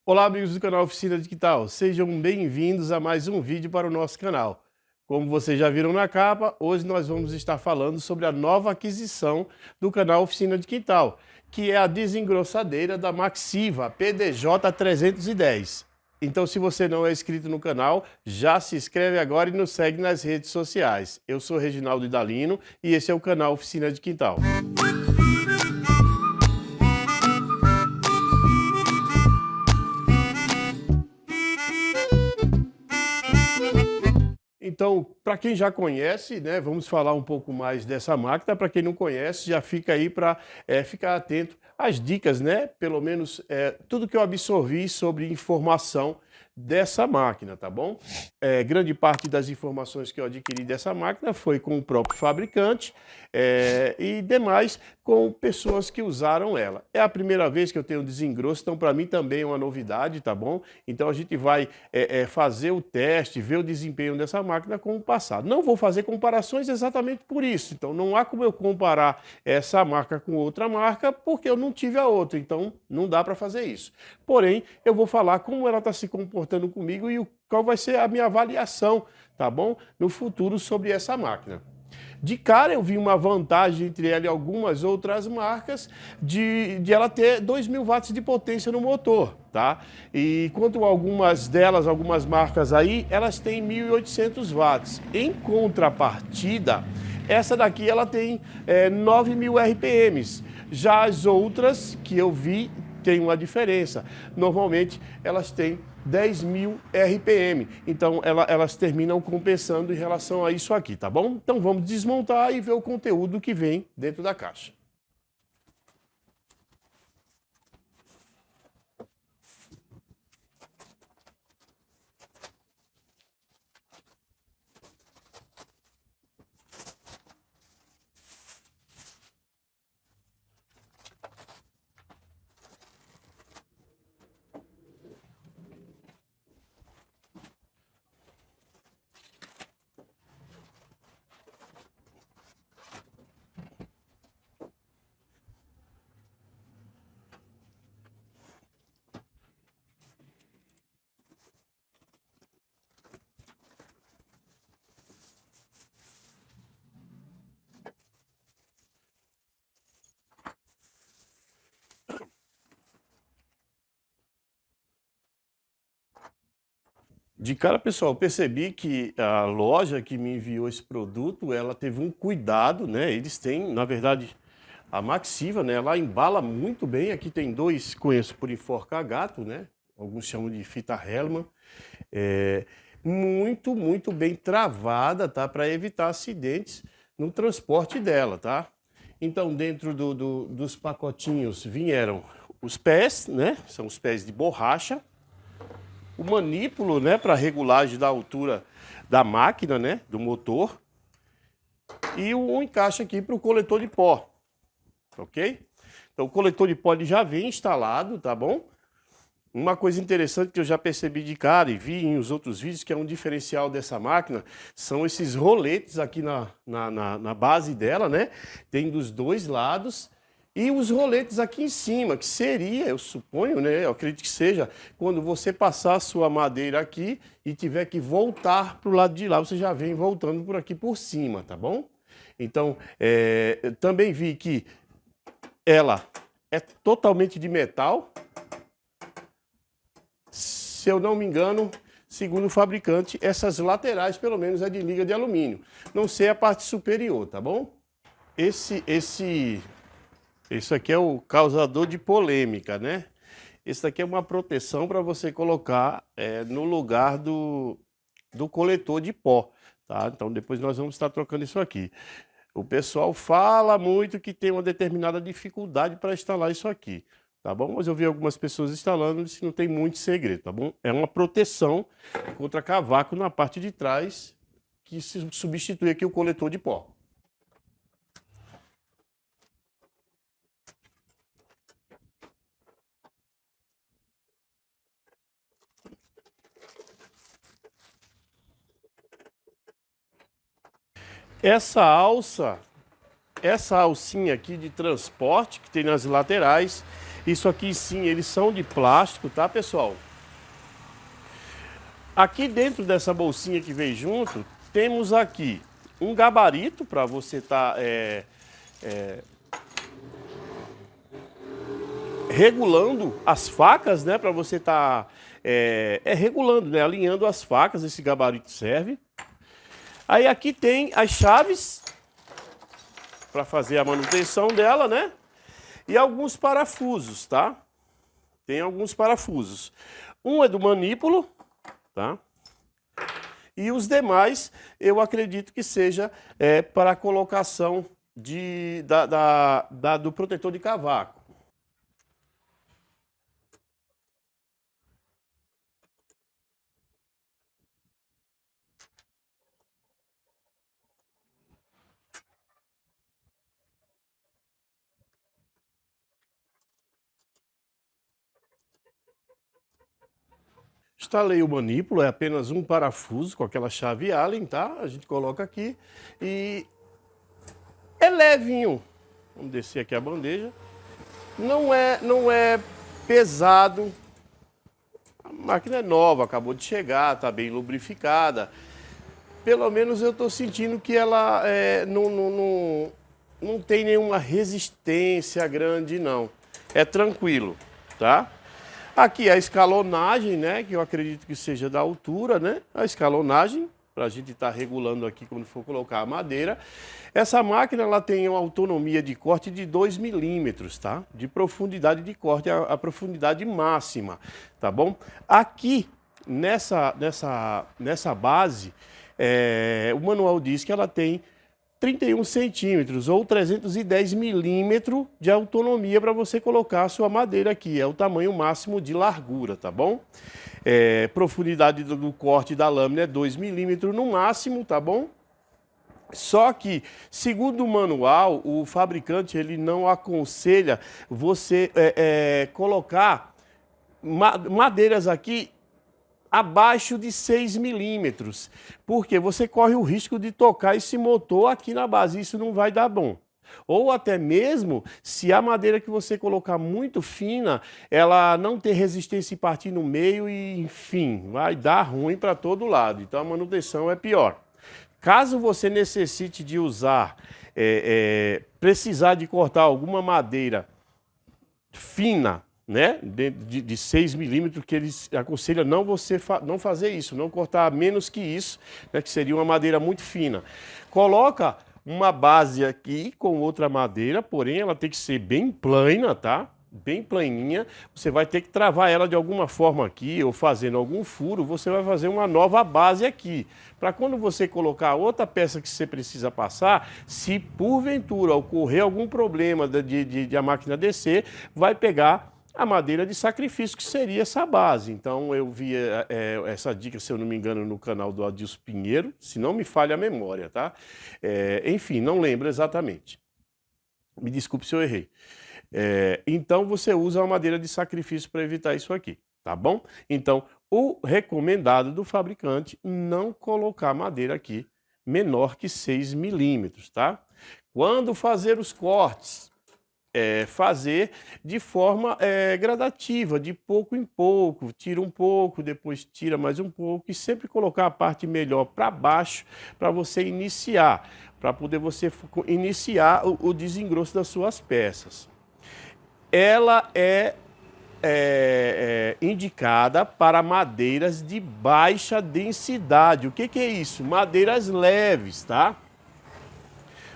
Olá, amigos do canal Oficina de Quintal, sejam bem-vindos a mais um vídeo para o nosso canal. Como vocês já viram na capa, hoje nós vamos estar falando sobre a nova aquisição do canal Oficina de Quintal, que é a desengrossadeira da Maxiva PDJ 310. Então, se você não é inscrito no canal, já se inscreve agora e nos segue nas redes sociais. Eu sou Reginaldo Idalino e esse é o canal Oficina de Quintal. Então, para quem já conhece, né, vamos falar um pouco mais dessa máquina. Para quem não conhece, já fica aí para ficar atento às dicas, né? Pelo menos tudo que eu absorvi sobre informação dessa máquina, tá bom? Grande parte das informações que eu adquiri dessa máquina foi com o próprio fabricante e demais com pessoas que usaram ela. É a primeira vez que eu tenho desengrosso, então para mim também é uma novidade, tá bom? Então a gente vai fazer o teste, ver o desempenho dessa máquina com o passado. Não vou fazer comparações exatamente por isso, então não há como eu comparar essa marca com outra marca, porque eu não tive a outra, então não dá para fazer isso. Porém, eu vou falar como ela está se comportando comigo e qual vai ser a minha avaliação, tá bom? No futuro sobre essa máquina. De cara eu vi uma vantagem entre ela e algumas outras marcas de ela ter 2.000 watts de potência no motor, tá? E quanto a algumas delas, algumas marcas aí, elas têm 1.800 watts. Em contrapartida, essa daqui ela tem 9.000 RPMs. Já as outras que eu vi tem uma diferença. Normalmente elas têm 10.000 RPM, então elas terminam compensando em relação a isso aqui, tá bom? Então vamos desmontar e ver o conteúdo que vem dentro da caixa. De cara, pessoal, percebi que a loja que me enviou esse produto, ela teve um cuidado, né? Eles têm, na verdade, a Maxiva, né? Ela embala muito bem. Aqui tem dois, conheço por enforcar gato, né? Alguns chamam de fita Hellman. É, muito bem travada, tá? Para evitar acidentes no transporte dela, tá? Então, dentro dos pacotinhos vieram os pés, né? São os pés de borracha. O manípulo, né, para regulagem da altura da máquina, né, do motor, e um encaixe aqui para o coletor de pó, ok? Então o coletor de pó ele já vem instalado, tá bom? Uma coisa interessante que eu já percebi de cara e vi em os outros vídeos, que é um diferencial dessa máquina, são esses roletes aqui na base dela, né? Tem dos dois lados. E os roletes aqui em cima, que seria, eu suponho, né? Eu acredito que seja, quando você passar a sua madeira aqui e tiver que voltar para o lado de lá, você já vem voltando por aqui por cima, tá bom? Então, eu também vi que ela é totalmente de metal. Se eu não me engano, segundo o fabricante, essas laterais, pelo menos, é de liga de alumínio. Não sei a parte superior, tá bom? Isso aqui é o causador de polêmica, né? Esse aqui é uma proteção para você colocar no lugar do coletor de pó, tá? Então depois nós vamos estar trocando isso aqui. O pessoal fala muito que tem uma determinada dificuldade para instalar isso aqui, tá bom? Mas eu vi algumas pessoas instalando e disse que não tem muito segredo, tá bom? É uma proteção contra cavaco na parte de trás que se substitui aqui o coletor de pó. Essa alça, essa alcinha aqui de transporte que tem nas laterais, Isso aqui sim, eles são de plástico, tá, pessoal? Aqui dentro dessa bolsinha que vem junto, temos aqui um gabarito para você estar regulando as facas, né? Para você estar regulando, né? Alinhando as facas, esse gabarito serve. Aí aqui tem as chaves para fazer a manutenção dela, né? E alguns parafusos, tá? Tem alguns parafusos. Um é do manípulo, tá? E os demais, eu acredito que seja para a colocação do protetor de cavaco. Instalei o manípulo, é apenas um parafuso com aquela chave Allen, tá? A gente coloca aqui e é levinho. Vamos descer aqui a bandeja. Não é pesado. A máquina é nova, acabou de chegar, tá bem lubrificada. Pelo menos eu estou sentindo que ela não tem nenhuma resistência grande, não. É tranquilo, tá? Aqui a escalonagem, né? Que eu acredito que seja da altura, né? A escalonagem, para a gente estar regulando aqui quando for colocar a madeira. Essa máquina ela tem uma autonomia de corte de 2 milímetros, tá? De profundidade de corte, a profundidade máxima, tá bom? Aqui, nessa base, o manual diz que ela tem 31 centímetros ou 310 milímetros de autonomia para você colocar a sua madeira aqui. É o tamanho máximo de largura, tá bom? Profundidade do corte da lâmina é 2 milímetros no máximo, tá bom? Só que, segundo o manual, o fabricante ele não aconselha você colocar madeiras aqui abaixo de 6 milímetros, porque você corre o risco de tocar esse motor aqui na base, isso não vai dar bom. Ou até mesmo, se a madeira que você colocar muito fina, ela não ter resistência e partir no meio e, enfim, vai dar ruim para todo lado. Então a manutenção é pior. Caso você necessite de usar, precisar de cortar alguma madeira fina, né, de 6 milímetros, que eles aconselham não fazer isso, não cortar menos que isso, né, que seria uma madeira muito fina. Coloca uma base aqui com outra madeira, porém ela tem que ser bem plana, tá? Bem planinha. Você vai ter que travar ela de alguma forma aqui, ou fazendo algum furo, você vai fazer uma nova base aqui. Para quando você colocar outra peça que você precisa passar, se porventura ocorrer algum problema de a máquina descer, vai pegar a madeira de sacrifício, que seria essa base. Então eu vi essa dica, se eu não me engano, no canal do Adilson Pinheiro, se não me falha a memória, tá? Enfim, não lembro exatamente. Me desculpe se eu errei. Então você usa uma madeira de sacrifício para evitar isso aqui, tá bom? Então o recomendado do fabricante não colocar madeira aqui menor que 6 milímetros, tá? Quando fazer os cortes, fazer de forma gradativa, de pouco em pouco, tira um pouco, depois tira mais um pouco e sempre colocar a parte melhor para baixo para você iniciar, para poder você iniciar o desengrosso das suas peças. Ela é indicada para madeiras de baixa densidade. O que é isso? Madeiras leves, tá?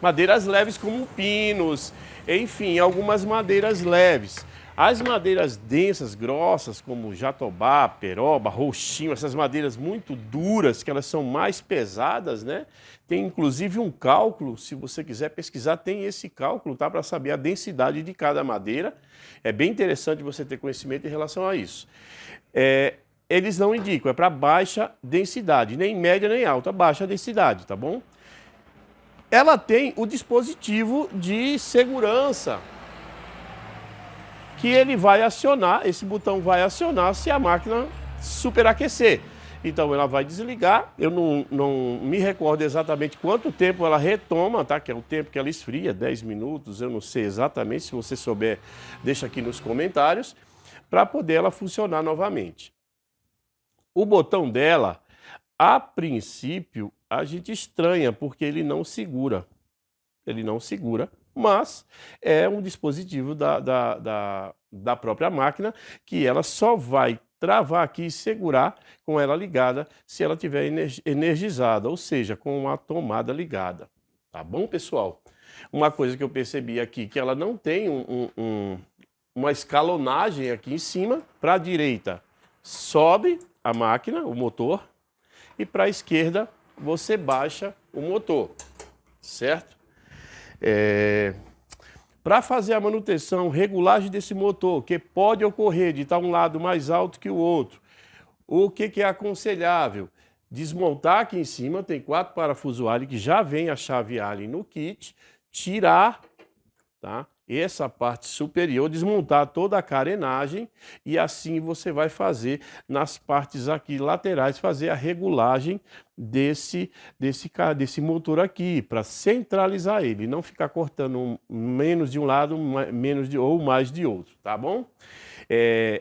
Madeiras leves como pinos, enfim, algumas madeiras leves. As madeiras densas, grossas, como jatobá, peroba, roxinho, essas madeiras muito duras, que elas são mais pesadas, né? Tem inclusive um cálculo, se você quiser pesquisar, tem esse cálculo, tá? Para saber a densidade de cada madeira. É bem interessante você ter conhecimento em relação a isso. Eles não indicam, é para baixa densidade, nem média nem alta, baixa densidade, tá bom? Ela tem o dispositivo de segurança, que ele vai acionar, esse botão vai acionar se a máquina superaquecer. Então ela vai desligar, eu não me recordo exatamente quanto tempo ela retoma, tá? Que é o tempo que ela esfria, 10 minutos, eu não sei exatamente, se você souber, deixa aqui nos comentários, para poder ela funcionar novamente. O botão dela, a princípio, a gente estranha, porque ele não segura. Ele não segura, mas é um dispositivo da própria máquina que ela só vai travar aqui e segurar com ela ligada se ela tiver energizada, ou seja, com uma tomada ligada. Tá bom, pessoal? Uma coisa que eu percebi aqui, que ela não tem uma escalonagem aqui em cima. Para a direita, sobe a máquina, o motor, e para a esquerda, você baixa o motor, certo? Para fazer a manutenção, regulagem desse motor, que pode ocorrer de estar um lado mais alto que o outro, o que é aconselhável? Desmontar aqui em cima, tem 4 parafusos Allen que já vem a chave Allen no kit, tirar, tá? Essa parte superior, desmontar toda a carenagem e assim você vai fazer nas partes aqui laterais, fazer a regulagem desse motor aqui, para centralizar ele, não ficar cortando menos de um lado, ou mais de outro, tá bom?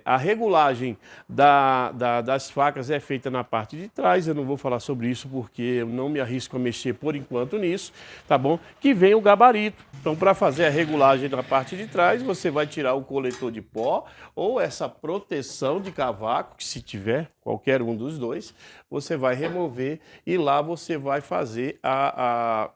A regulagem das facas é feita na parte de trás, eu não vou falar sobre isso porque eu não me arrisco a mexer por enquanto nisso, tá bom? Que vem o gabarito. Então, para fazer a regulagem na parte de trás, você vai tirar o coletor de pó ou essa proteção de cavaco, que se tiver, qualquer um dos dois, você vai remover e lá você vai fazer a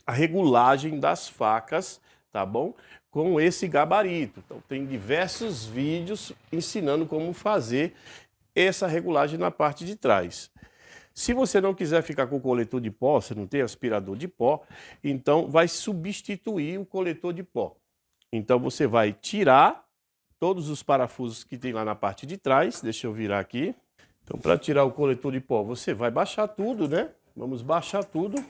regulagem das facas, tá bom? Com esse gabarito. Então, tem diversos vídeos ensinando como fazer essa regulagem na parte de trás. Se você não quiser ficar com o coletor de pó, você não tem aspirador de pó, então vai substituir o coletor de pó. Então, você vai tirar todos os parafusos que tem lá na parte de trás. Deixa eu virar aqui. Então, para tirar o coletor de pó, você vai baixar tudo, né? Vamos baixar tudo.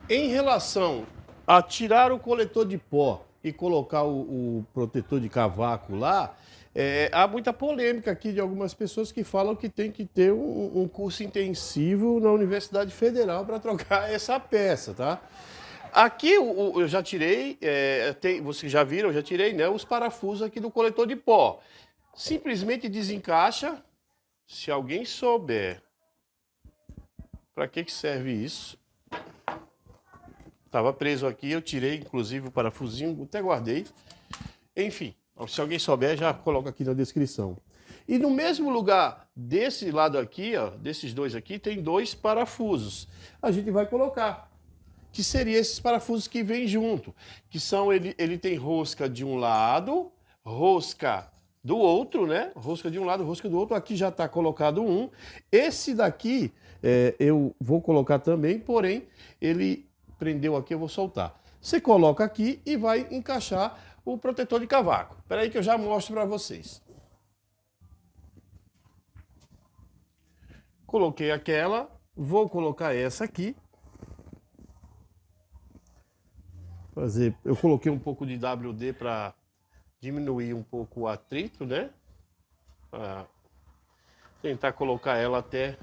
Em relação a tirar o coletor de pó e colocar o protetor de cavaco lá, há muita polêmica aqui de algumas pessoas que falam que tem que ter um curso intensivo na Universidade Federal para trocar essa peça, tá? Aqui eu já tirei, vocês já viram, eu já tirei, né, os parafusos aqui do coletor de pó. Simplesmente desencaixa. Se alguém souber para que serve isso, estava preso aqui, eu tirei inclusive o parafusinho, até guardei. Enfim, se alguém souber, já coloca aqui na descrição. E no mesmo lugar desse lado aqui, ó, desses dois aqui, tem 2 parafusos. A gente vai colocar, que seriam esses parafusos que vêm junto, que são, ele tem rosca de um lado, rosca do outro, né? Rosca de um lado, rosca do outro. Aqui já está colocado um. Esse daqui eu vou colocar também, porém ele prendeu aqui, eu vou soltar. Você coloca aqui e vai encaixar o protetor de cavaco. Espera aí que eu já mostro para vocês. Coloquei aquela, vou colocar essa aqui. Eu coloquei um pouco de WD para diminuir um pouco o atrito, né? Pra tentar colocar ela até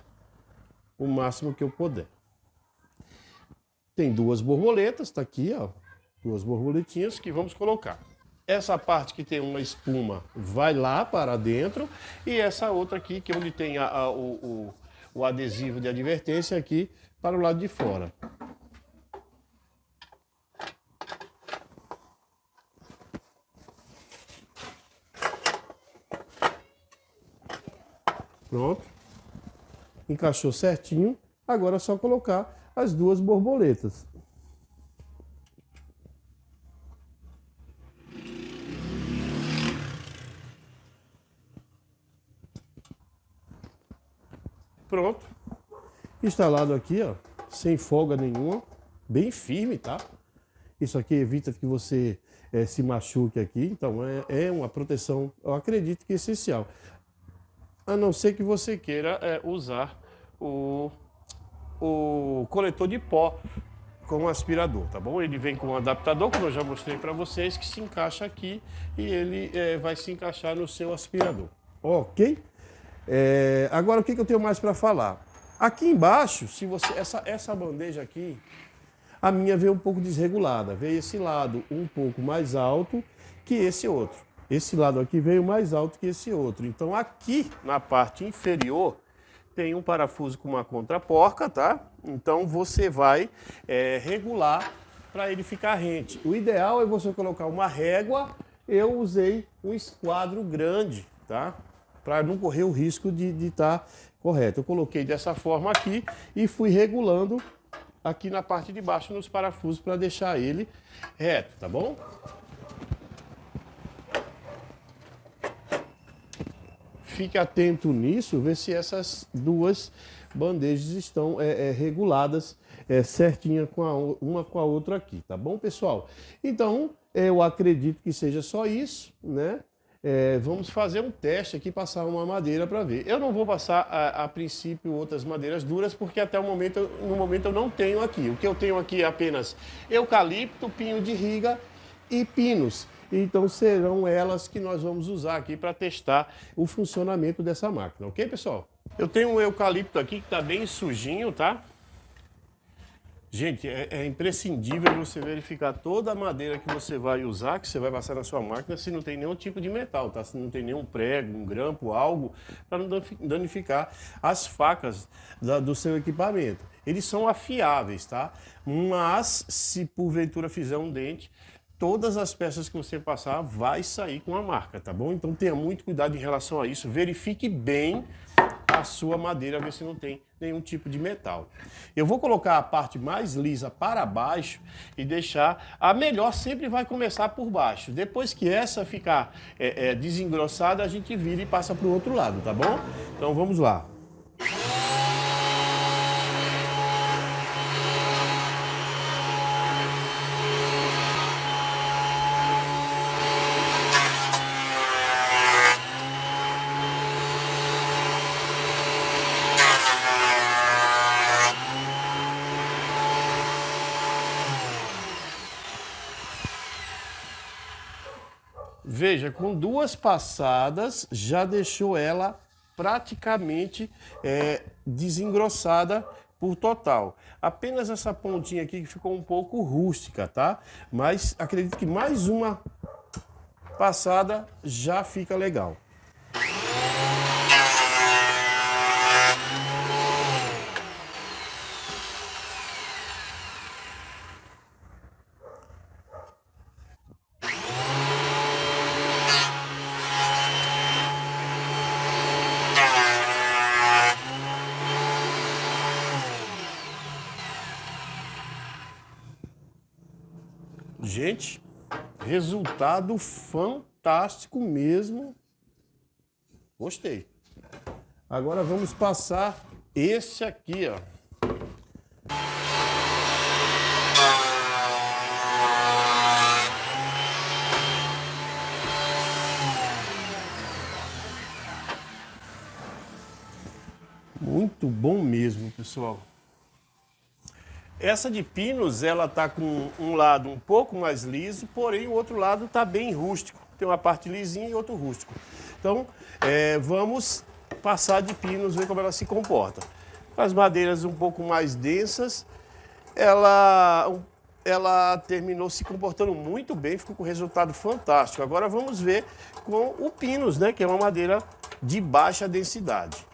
o máximo que eu puder. Tem 2 borboletas, tá aqui, ó. 2 borboletinhas que vamos colocar. Essa parte que tem uma espuma vai lá para dentro e essa outra aqui, que é onde tem o adesivo de advertência aqui, para o lado de fora. Pronto. Encaixou certinho. Agora é só colocar as duas borboletas. Pronto. Instalado aqui, ó, sem folga nenhuma, bem firme, tá? Isso aqui evita que você se machuque aqui, então é uma proteção, eu acredito que essencial. A não ser que você queira usar o coletor de pó com aspirador, tá bom? Ele vem com um adaptador, como eu já mostrei para vocês, que se encaixa aqui e ele vai se encaixar no seu aspirador, ok? Agora o que eu tenho mais para falar? Aqui embaixo, se você essa bandeja aqui, a minha veio um pouco desregulada, veio esse lado um pouco mais alto que esse outro. Esse lado aqui veio mais alto que esse outro. Então aqui na parte inferior tem um parafuso com uma contraporca, tá? Então você vai regular para ele ficar rente. O ideal é você colocar uma régua. Eu usei um esquadro grande, tá? Para não correr o risco de estar correto. Eu coloquei dessa forma aqui e fui regulando aqui na parte de baixo nos parafusos para deixar ele reto, tá bom? Fique atento nisso, ver se essas duas bandejas estão reguladas certinha uma com a outra aqui, tá bom, pessoal? Então, eu acredito que seja só isso, né? Vamos fazer um teste aqui, passar uma madeira para ver. Eu não vou passar a princípio outras madeiras duras, porque até no momento eu não tenho aqui. O que eu tenho aqui é apenas eucalipto, pinho de riga e pinos. Então serão elas que nós vamos usar aqui para testar o funcionamento dessa máquina, ok, pessoal? Eu tenho um eucalipto aqui que está bem sujinho, tá? Gente, é imprescindível você verificar toda a madeira que você vai usar, que você vai passar na sua máquina, se não tem nenhum tipo de metal, tá? Se não tem nenhum prego, um grampo, algo, para não danificar as facas do seu equipamento. Eles são afiáveis, tá? Mas, se porventura fizer um dente, todas as peças que você passar vai sair com a marca, tá bom? Então tenha muito cuidado em relação a isso, verifique bem a sua madeira, ver se não tem nenhum tipo de metal. Eu vou colocar a parte mais lisa para baixo e deixar a melhor, sempre vai começar por baixo. Depois que essa ficar desengrossada, a gente vira e passa para o outro lado, tá bom? Então vamos lá. Veja, com duas passadas já deixou ela praticamente desengrossada por total. Apenas essa pontinha aqui que ficou um pouco rústica, tá? Mas acredito que mais uma passada já fica legal. Gente, resultado fantástico mesmo. Gostei. Agora vamos passar esse aqui, ó. Muito bom mesmo, pessoal. Essa de pinos, ela tá com um lado um pouco mais liso, porém o outro lado tá bem rústico. Tem uma parte lisinha e outro rústico. Então, vamos passar de pinos, ver como ela se comporta. As madeiras um pouco mais densas, ela terminou se comportando muito bem, ficou com resultado fantástico. Agora vamos ver com o pinos, né, que é uma madeira de baixa densidade.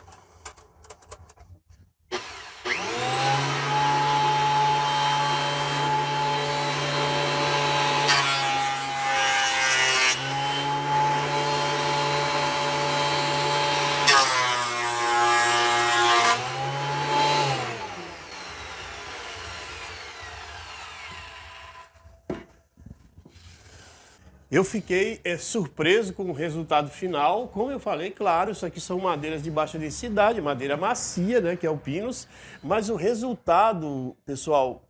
Eu fiquei surpreso com o resultado final. Como eu falei, claro, isso aqui são madeiras de baixa densidade, madeira macia, né, que é o Pinus. Mas o resultado, pessoal,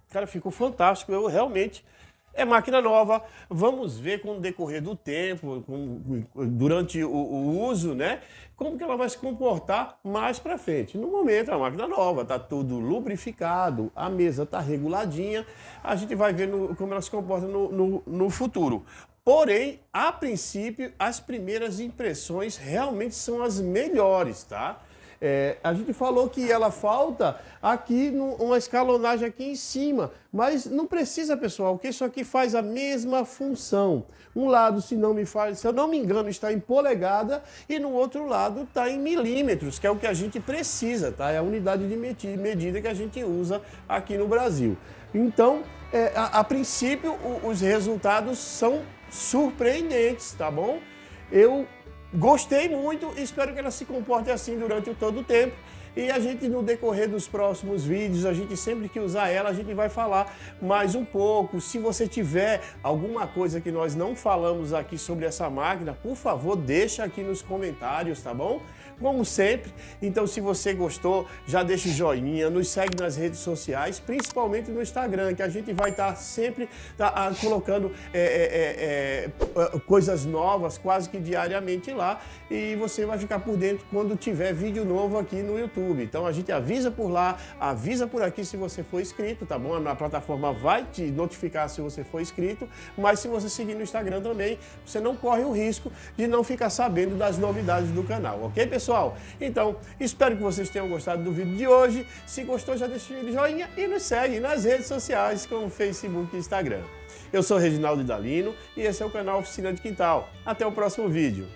cara, ficou fantástico. Eu realmente... É máquina nova, vamos ver com o decorrer do tempo, durante o uso, né? Como que ela vai se comportar mais para frente. No momento, é uma máquina nova, tá tudo lubrificado, a mesa tá reguladinha, a gente vai ver como ela se comporta no futuro. Porém, a princípio, as primeiras impressões realmente são as melhores, tá? A gente falou que ela falta aqui uma escalonagem aqui em cima, mas não precisa, pessoal, porque isso aqui faz a mesma função. Um lado, se eu não me engano, está em polegada e no outro lado está em milímetros, que é o que a gente precisa, tá? É a unidade de medida que a gente usa aqui no Brasil. Então, a princípio, os resultados são surpreendentes, tá bom? Eu gostei muito e espero que ela se comporte assim durante todo o tempo. E a gente, no decorrer dos próximos vídeos, a gente sempre que usar ela, a gente vai falar mais um pouco. Se você tiver alguma coisa que nós não falamos aqui sobre essa máquina, por favor, deixa aqui nos comentários, tá bom? Como sempre, então se você gostou, já deixa o joinha, nos segue nas redes sociais, principalmente no Instagram, que a gente vai estar sempre colocando coisas novas, quase que diariamente lá, e você vai ficar por dentro quando tiver vídeo novo aqui no YouTube. Então a gente avisa por lá, avisa por aqui se você for inscrito, tá bom? A plataforma vai te notificar se você for inscrito, mas se você seguir no Instagram também, você não corre o risco de não ficar sabendo das novidades do canal, ok, pessoal? Então, espero que vocês tenham gostado do vídeo de hoje. Se gostou, já deixa o joinha e nos segue nas redes sociais como Facebook e Instagram. Eu sou Reginaldo Idalino e esse é o canal Oficina de Quintal. Até o próximo vídeo.